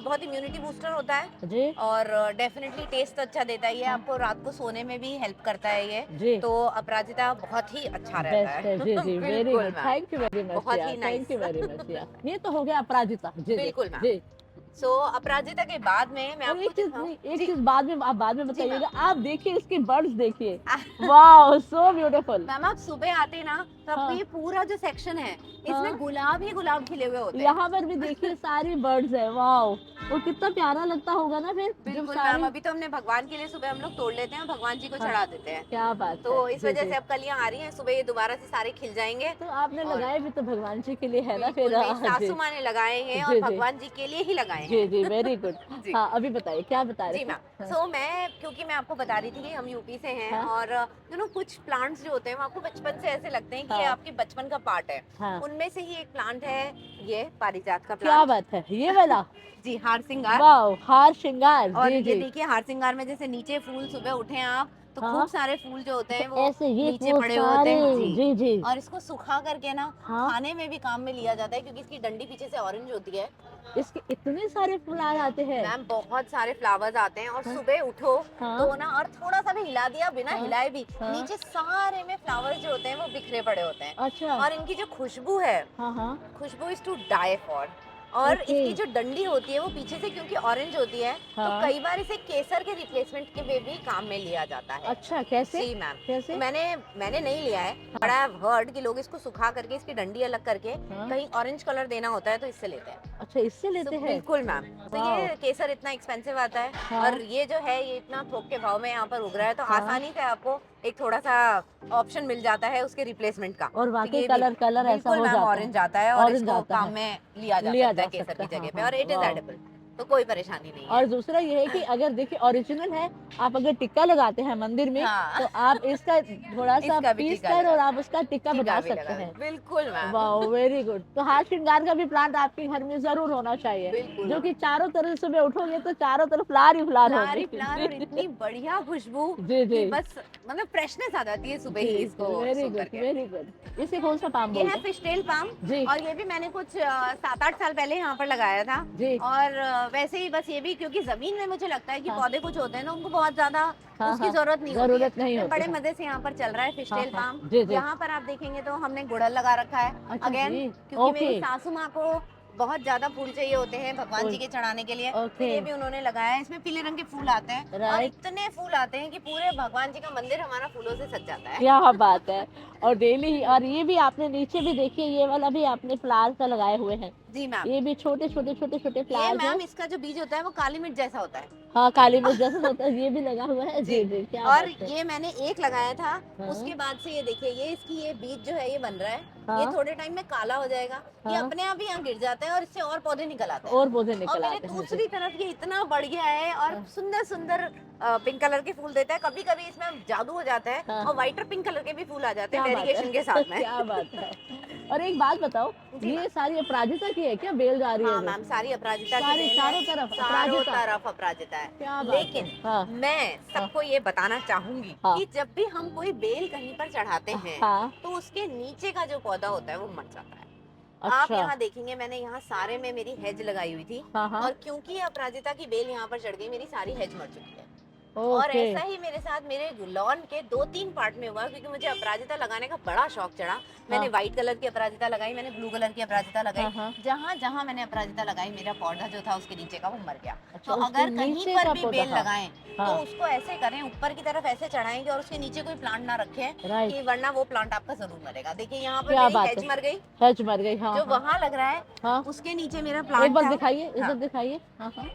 बहुत इम्यूनिटी बूस्टर होता है, जी और डेफिनेटली टेस्ट अच्छा देता है ये, हाँ आपको रात को सोने में भी हेल्प करता है ये। जी, तो अपराजिता बहुत ही अच्छा रहता बेस्ट है। है। जी जी, वेरी बिल्कुल good, ma'am, thank you very much बहुत यार, ही thank nice. You very much यार। ये तो हो गया अपराजिता। जी जी बिल्कुल मैम। जी। सो अपराजिता के बाद में मैं और आपको एक चीज हाँ, नहीं, एक जी चीज बाद में, आप बाद में जी मैम। बताइएगा। आप देखिए इसके बर्ड्स देखिए, वाओ सो ब्यूटीफुल। मैम आप सुबह आते ना, तो आपको हाँ ये पूरा जो सेक्शन है, हाँ, इसमें गुलाब ही गुलाब खिले हुए होते हैं। यहाँ पर भी देखिए सारी बर्ड्स है, वाओ। वो कितना प्यारा लगता होगा ना फिर जब बिल्कुल मैम, सारे। अभी तो हमने भगवान के लिए सुबह हम लोग तोड़ लेते हैं और भगवान जी को हाँ, चढ़ा देते हैं, क्या बात तो है। इस जी वजह जी, से अब कलियां आ रही हैं, सुबह ये दोबारा से सारे खिल जाएंगे। तो आपने और लगाए भी तो भगवान जी के लिए है ना फिर? बिल्कुल मेरी जी सासू माँ ने लगाए हैं और जी जी भगवान जी के लिए ही लगाए जी हैं। जी, वेरी गुड। जी हाँ अभी बताइए क्या बता रहे जी थे? मैम। हाँ सो मैं, क्योंकि मैं आपको बता रही थी कि हम यूपी से हैं, हाँ और कुछ प्लांट्स जो होते हैं वो आपको बचपन से ऐसे लगते हैं कि ये हाँ आपके बचपन का पार्ट है। हाँ, उनमें से ही एक प्लांट है ये पारिजात का क्या प्लांट। बात है, ये वाला? जी, हार सिंगार। वाओ, हार श्रृंगार, और जी ये जी। देखिए हार सिंगार में जैसे नीचे फूल, सुबह उठे आप तो खूब हाँ, सारे फूल जो होते अच्छा हैं वो ऐसे ये नीचे वो पड़े हुए होते सारे, हैं। जी, जी जी और इसको सुखा करके ना हाँ। खाने में भी काम में लिया जाता है, क्योंकि इसकी डंडी पीछे से ऑरेंज होती है। इसके इतने सारे फ्लावर आते हैं? मैम बहुत सारे फ्लावर्स आते हैं, और हाँ सुबह उठो हाँ तो ना, और थोड़ा सा भी हिला दिया, बिना हाँ हिलाए भी हाँ, नीचे सारे में फ्लावर्स जो होते हैं वो बिखरे पड़े होते हैं। अच्छा और इनकी जो खुशबू है, हाँ हाँ, खुशबू इज टू डाई फॉर। और ओके इसकी जो डंडी होती है वो पीछे से क्योंकि ऑरेंज होती है, तो हाँ, कई बार इसे केसर के रिप्लेसमेंट के लिए भी काम में लिया जाता है। अच्छा कैसे? जी मैम। कैसे? तो मैंने नहीं लिया है, बट आई हैव हर्ड कि लोग इसको सुखा करके इसकी डंडी अलग करके हाँ, कहीं ऑरेंज कलर देना होता है तो इससे लेते हैं। अच्छा इससे लेते हैं? बिल्कुल मैम। तो वाओ। ये केसर इतना एक्सपेंसिव आता है, हाँ और ये जो है ये इतना थोक के भाव में यहाँ पर उग रहा है, तो हाँ, आसानी से आपको एक थोड़ा सा ऑप्शन मिल जाता है उसके रिप्लेसमेंट का। और तो वाकई ये भी कलर ऐसा बिल्कुल हो मैम जाता है, ऑरेंज आता है, और ऑरेंज इसको आता काम है, में लिया जा लिया सकता है जा केसर सकता की है। जगह पे, हाँ और हाँ, इट इज वाओ। एडिबल, तो कोई परेशानी नहीं और है। दूसरा ये है कि अगर देखिए ओरिजिनल है, आप अगर टिक्का लगाते हैं मंदिर में, हाँ। तो आप इसका थोड़ा सा इसका भी पीस टीका कर लगा, और आप उसका टिक्का टीका बना भी सकते लगा, हैं। बिल्कुल मैम। वाह वेरी गुड। तो हार श्रृंगार का भी प्लांट आपके घर में जरूर होना चाहिए, बिल्कुल जो कि चारों तरफ सुबह उठोगे तो चारों तरफ फ्लावर ही फ्लावर फ्लावर होंगे। ही फ्लावर, और इतनी बढ़िया खुशबू जी जी कि बस मतलब फ्रेशनेस आ जाती है सुबह ही जी, इसको वेरी सूख गुड करके। Very good. इसे कौन सा पाम ये बोलते है हैं? फिशटेल पाम, जी और ये भी मैंने कुछ 7-8 साल पहले यहाँ पर लगाया था। जी और वैसे ही बस ये भी, क्योंकि जमीन में मुझे लगता है कि हाँ पौधे कुछ होते हैं ना उनको बहुत ज्यादा हाँ उसकी हाँ, जरूरत नहीं होती जरूरत नहीं है। होती बड़े है। मजे से यहाँ पर चल रहा है हाँ फिशटेल हाँ, पाम। जी जी, यहाँ पर आप देखेंगे तो हमने गुड़हल लगा रखा है अच्छा अगेन, जी, क्योंकि ओके, मेरी सासू माँ को बहुत ज्यादा फूल चाहिए होते हैं भगवान फूल, जी के चढ़ाने के लिए, तो ओके, ये भी उन्होंने लगाया है। इसमें पीले रंग के फूल आते हैं, और राइट, इतने फूल आते हैं कि पूरे भगवान जी का मंदिर हमारा फूलों से सज जाता है। क्या बात है। और डेली, और ये भी आपने नीचे भी देखिए, ये वाला भी आपने फ्लावर्स का लगाए हुए हैं। जी मैम, ये भी छोटे छोटे छोटे छोटे ये फ्लावर्स हैं। मैम इसका जो बीज होता है वो काली मिर्च जैसा होता है। हाँ, काली मिर्च जैसा होता है, ये भी लगा हुआ है। जी, जी जी, क्या और बात है। ये मैंने एक लगाया था, हाँ उसके बाद से ये देखिए, ये इसकी ये बीज जो है ये बन रहा है, ये हाँ थोड़े टाइम में काला हो जाएगा, ये हाँ, अपने आप ही यहाँ गिर जाता है और इससे और पौधे निकल आते हैं। और पौधे और निकल मेरे आते हैं। दूसरी तरफ ये इतना बढ़ गया है और हाँ। सुंदर सुंदर पिंक कलर के फूल देता है, कभी कभी इसमें जादू हो जाता है हाँ। और व्हाइट और पिंक कलर के भी फूल आ जाते क्या हैं बात वेरिएशन है। के साथ में। क्या बात है। और एक बात बताओ, जी ये मैम। सारी अपराजिता की है क्या, बेल जा रही है हाँ जो? मैम, सारी अपराजिता की सारी बेल चारों है, तरफ चारों अपराजिता। तरफ अपराजिता है। क्या बात लेकिन है। हाँ मैं सबको ये बताना चाहूंगी हाँ। कि जब भी हम कोई बेल कहीं पर चढ़ाते हैं हाँ। तो उसके नीचे का जो पौधा होता है वो मर जाता है। आप अच्छा। यहाँ देखेंगे, मैंने यहाँ सारे में मेरी हेज लगाई हुई थी, हाँ हाँ। और क्योंकि ये अपराजिता की बेल यहाँ पर चढ़ गई, मेरी सारी हेज मर चुकी है। और ओके। ऐसा ही मेरे साथ मेरे लॉन के 2-3 पार्ट में हुआ, क्योंकि मुझे अपराजिता लगाने का बड़ा शौक चढ़ा। मैंने हाँ। व्हाइट कलर की अपराजिता लगाई, मैंने ब्लू कलर की अपराजिता हाँ, लगाई, हाँ। जहाँ जहाँ मैंने अपराजिता लगाई मेरा पौधा जो था उसके नीचे का वो मर गया। अच्छा, तो उसके अगर कहीं नीचे पर का भी पौधा बेल था। लगाएं तो हाँ। उसको ऐसे करें, ऊपर की तरफ ऐसे चढ़ाएंगे और उसके नीचे कोई प्लांट ना रखें, राइट। कि वरना वो प्लांट आपका जरूर मरेगा। देखिए यहाँ पर क्या मेरी बात हेज है। मर गई, हेज मर गई। हाँ जो हाँ वहां लग रहा है हाँ। उसके नीचे मेरा एक प्लांट बार था। दिखाइए, इधर हाँ दिखाइए। हाँ हाँ,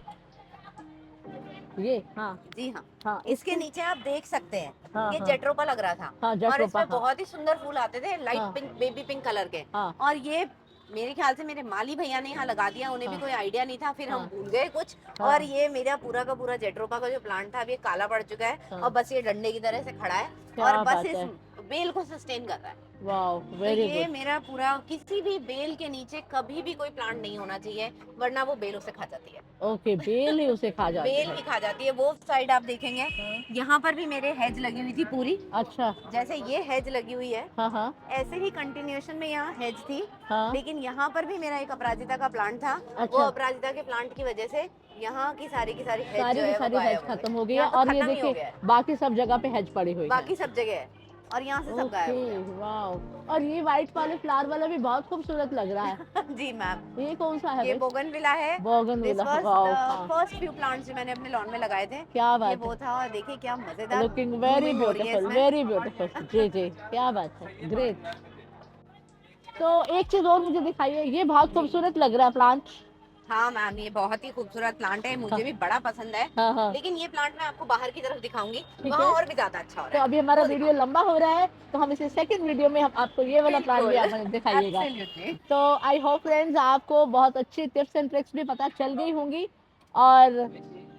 ये। हाँ जी हाँ, हाँ, इसके नीचे आप देख सकते हैं, हाँ ये हाँ जेट्रोपा लग रहा था। हाँ, और जट्रोपा। इसमें हाँ बहुत ही सुंदर फूल आते थे, लाइट हाँ पिंक, बेबी पिंक कलर के। हाँ और ये मेरे ख्याल से मेरे माली भैया ने यहाँ लगा दिया, उन्हें भी हाँ कोई आइडिया नहीं था, फिर हम हाँ भूल गए कुछ। हाँ और ये मेरा पूरा का पूरा जेट्रोपा का जो प्लांट था अब ये काला पड़ चुका है, हाँ। और बस ये डंडे की तरह से खड़ा है क्या और बस बात इस है। बेल को सस्टेन कर रहा है। वाओ, तो वेरी ये गुड। मेरा पूरा, किसी भी बेल के नीचे कभी भी कोई प्लांट नहीं होना चाहिए, वरना वो बेल उसे खा जाती है। ओके, बेल ही उसे खा जाती बेल है। भी खा जाती है। वो साइड आप देखेंगे, हाँ। यहाँ पर भी मेरे हेज लगी हुई थी पूरी, अच्छा। जैसे ये हेज लगी हुई है हाँ हाँ ऐसे ही कंटिन्यूएशन में यहाँ हेज थी। हाँ। लेकिन यहाँ पर भी मेरा एक अपराजिता का प्लांट था, वो अच्छा। अपराजिता के प्लांट की वजह से यहाँ की सारी हेज सारी जो की है वो सारी हेज गायब हो खत्म गई। हो गई है, यहाँ तो और ये खत्म ही हो देखिए गया है, बाकी सब जगह पे हेज पड़ी हुई है। बाकी सब जगह है, और यहाँ से सब गायब हो ओके, गया। वाओ। और ये व्हाइट वाले फ्लावर वाला भी बहुत खूबसूरत लग रहा है। जी मैम, ये कौन सा है ये भाई? बोगनविला है। This bougainvillea. Was wow. The हाँ, फर्स्ट फ्यू प्लांट्स जो मैंने अपने लॉन में लगाए थे। क्या ये बात वो है। था, और देखिए क्या मजेदार लुकिंग वेरी blooming हो रही है ब्यूटीफुल, इसमें। Very beautiful. जी जी, क्या बात है, ग्रेट। तो एक चीज और मुझे दिखाइए, ये बहुत खूबसूरत लग रहा है प्लांट। हाँ मैम, ये बहुत ही खूबसूरत प्लांट है, मुझे भी बड़ा पसंद है। हाँ हाँ, लेकिन ये प्लांट मैं आपको बाहर की तरफ दिखाऊंगी, ठीक वहाँ है। और भी ज्यादा अच्छा हो तो रहा है। अभी हमारा वो वीडियो लंबा हो रहा है, तो हम इसे सेकंड वीडियो में हम आपको ये वाला प्लांट भी आप हमें दिखाइएगा। Absolutely. तो आई होप फ्रेंड्स आपको बहुत अच्छी टिप्स एंड ट्रिक्स भी पता चल गई होंगी। और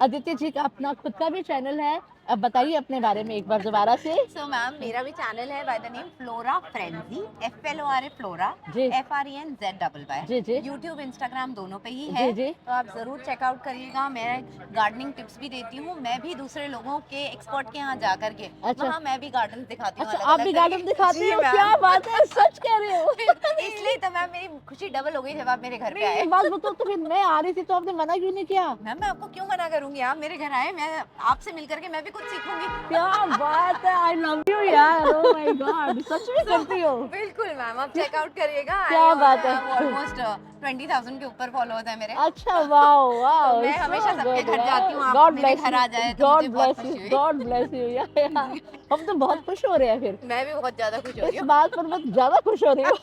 अदिति जी का अपना खुद का भी चैनल है, अब बताइए अपने बारे में एक बार दोबारा से। सो मैम, मेरा भी चैनल है by the name Flora Frenzy, FLORA Flora, जी FRENZY। जी जी यूट्यूब इंस्टाग्राम दोनों पे ही जी है, जी। तो आप जरूर चेकआउट करिएगा। मैं गार्डनिंग टिप्स भी देती हूँ, मैं भी दूसरे लोगों के एक्सपर्ट के यहाँ जा करके अच्छा। वहाँ मैं भी गार्डन दिखाती हूँ। अच्छा, आप भी गार्डन दिखाती हो? क्या बात है, सच कह रहे हो? इसलिए तो मैम मेरी खुशी डबल हो गई जब आप मेरे घर पे नहीं, आए। एक बात बताओ, तो फिर मैं आ रही थी तो आपने मना क्यों नहीं किया? मैम मैं आपको क्यों मना करूंगी, आप मेरे घर आए, मैं आपसे मिलकर के मैं भी कुछ सीखूंगी। क्या बात है, आई लव यू यार, ओह माय गॉड, सच में करती हो? बिल्कुल मैम, आप चेकआउट करिएगा। क्या बात है। ऑलमोस्ट 20,000 के ऊपर फॉलोअर्स हैं मेरे। अच्छा, वाओ वाओ। तो मैं हमेशा सबके घर जाती हूँ, आप गॉड मेरे ब्लेस घर यू, आ जाए तो गॉड मुझे बहुत ब्लेस खुशी यू, हुई। गॉड ब्लेस यू यार। हम तो बहुत खुश हो रहे हैं फिर। मैं भी बहुत ज्यादा खुश हो रही इस हूँ। बात पर मैं ज्यादा खुश हो रही हूँ।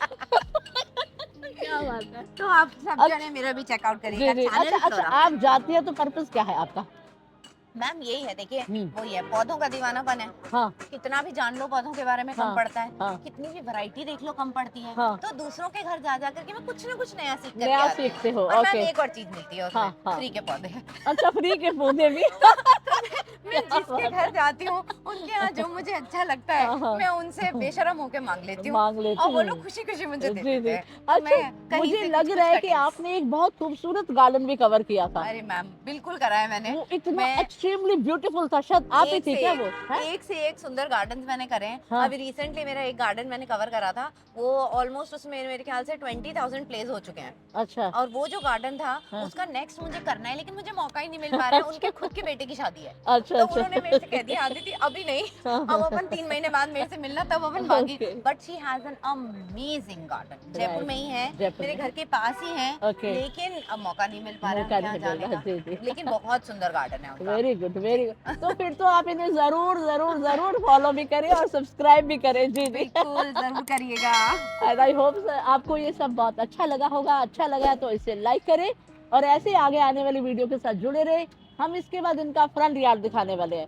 क्या बात है। तो आप सब जने मेरा भी चेकआउट जी करिएगा जी। चैनल अच्छा अच्छा, आप जाती है तो पर्पस क्या है आपका? मैम यही है, देखिए हम्म। वो ये पौधों का दीवानापन है। हाँ कितना भी जान लो पौधों के बारे में कम हाँ, पड़ता है, हाँ। कितनी भी वैरायटी देख लो कम पड़ती है। हाँ। तो दूसरों के घर जा करके मैं कुछ ना कुछ नया सीख करके नया आती हूँ। सीखते हो, और मैम ओके। एक और चीज मिलती है उसमें, हाँ, हाँ। फ्री के पौधे। अच्छा, फ्री के पौधे भी। मैं जिसके घर जाती हूँ उनके यहाँ जो मुझे अच्छा लगता है हाँ, हाँ। मैं उनसे बेशरम होके मांग लेती हूँ, मांग लेती और वो हूँ। लोग खुशी खुशी मुझे दे जी देते जी। हैं। तो अच्छा, मैं कहीं मुझे से लग कुछ रहा है कुछ कि cuttings- आपने एक बहुत खूबसूरत गार्डन भी कवर किया था। अरे मैम बिल्कुल करा है मैंने। वो इतना मैं एक्सट्रीमली ब्यूटीफुल था, शायद आप ही एक थी से क्या एक, वो? हैं? एक से एक सुंदर गार्डन्स मैंने करे हैं। हाँ। अभी रिसेंटली मेरा एक गार्डन मैंने कवर करा था, वो ऑलमोस्ट उसमें मेरे ख्याल से 20,000 प्लेस हो चुके हैं। अच्छा और वो जो गार्डन था हाँ। उसका नेक्स्ट मुझे करना है, लेकिन मुझे मौका ही नहीं मिल पा रहा है। उनके खुद के बेटे की शादी है, अच्छा तो अच्छा। उन्होंने मेरे से कह दिया आदिति अभी नहीं, अब अपन 3 महीने बाद मेरे से मिलना, तब अपन बाकी। Okay. But she has an amazing garden, Jaipur Right. में ही है, जयपुर मेरे में। घर के पास ही है। Okay. लेकिन अब मौका नहीं मिल पा रहा मौका है नहीं यहाँ मिल जाने रहा, का। जी, जी। लेकिन बहुत सुंदर गार्डन है उनका। Very very good. तो फिर तो आप इन्हें जरूर जरूर जरूर फॉलो भी करें और सब्सक्राइब भी करें। जी जी बिल्कुल जरूर करिएगा। एंड आई होप आपको ये सब बहुत अच्छा लगा होगा। अच्छा लगा तो इसे लाइक करें और ऐसे आगे आने वाली वीडियो के साथ जुड़े रहे। हम इसके बाद इनका फ्रंट यार्ड दिखाने वाले हैं।